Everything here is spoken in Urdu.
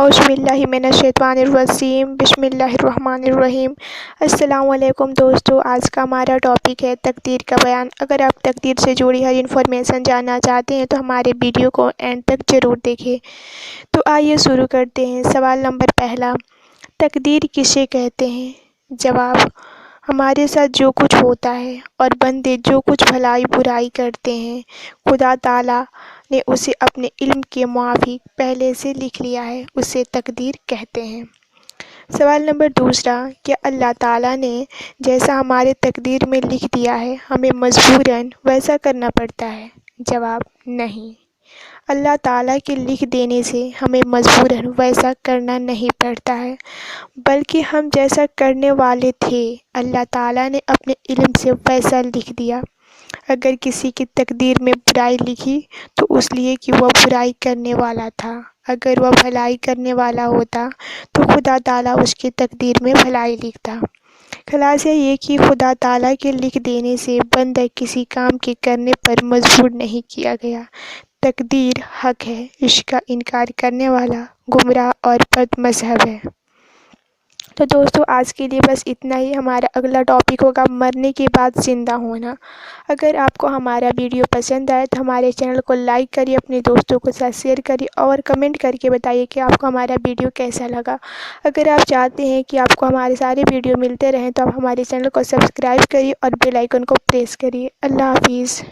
اعوذ باللہ من الشیطان الرجیم بسم اللہ الرحمن الرحیم۔ السلام علیکم دوستو، آج کا ہمارا ٹاپک ہے تقدیر کا بیان۔ اگر آپ تقدیر سے جڑی ہر انفارمیشن جاننا چاہتے ہیں تو ہمارے ویڈیو کو اینڈ تک ضرور دیکھیں۔ تو آئیے شروع کرتے ہیں۔ سوال نمبر پہلا، تقدیر کسے کہتے ہیں؟ جواب، ہمارے ساتھ جو کچھ ہوتا ہے اور بندے جو کچھ بھلائی برائی کرتے ہیں، خدا تعالیٰ نے اسے اپنے علم کے موافق پہلے سے لکھ لیا ہے، اسے تقدیر کہتے ہیں۔ سوال نمبر دوسرا، کیا اللہ تعالیٰ نے جیسا ہمارے تقدیر میں لکھ دیا ہے ہمیں مجبوراً ویسا کرنا پڑتا ہے؟ جواب، نہیں، اللہ تعالیٰ کے لکھ دینے سے ہمیں مجبوراً ویسا کرنا نہیں پڑتا ہے، بلکہ ہم جیسا کرنے والے تھے اللہ تعالیٰ نے اپنے علم سے ویسا لکھ دیا۔ اگر کسی کی تقدیر میں برائی لکھی تو اس لیے کہ وہ برائی کرنے والا تھا، اگر وہ بھلائی کرنے والا ہوتا تو خدا تعالیٰ اس کی تقدیر میں بھلائی لکھتا۔ خلاصہ یہ کہ خدا تعالیٰ کے لکھ دینے سے بندہ کسی کام کے کرنے پر مجبور نہیں کیا گیا۔ تقدیر حق ہے، اس کا انکار کرنے والا گمراہ اور بد مذہب ہے۔ تو دوستو آج کے لیے بس اتنا ہی۔ ہمارا اگلا ٹاپک ہوگا مرنے کے بعد زندہ ہونا۔ اگر آپ کو ہمارا ویڈیو پسند آئے تو ہمارے چینل کو لائک کریے، اپنے دوستوں کے ساتھ شیئر کریے اور کمنٹ کر کے بتائیے کہ آپ کو ہمارا ویڈیو کیسا لگا۔ اگر آپ چاہتے ہیں کہ آپ کو ہمارے سارے ویڈیو ملتے رہیں تو آپ ہمارے چینل کو سبسکرائب کریے اور بیل آئیکن کو پریس کریے۔ اللہ حافظ۔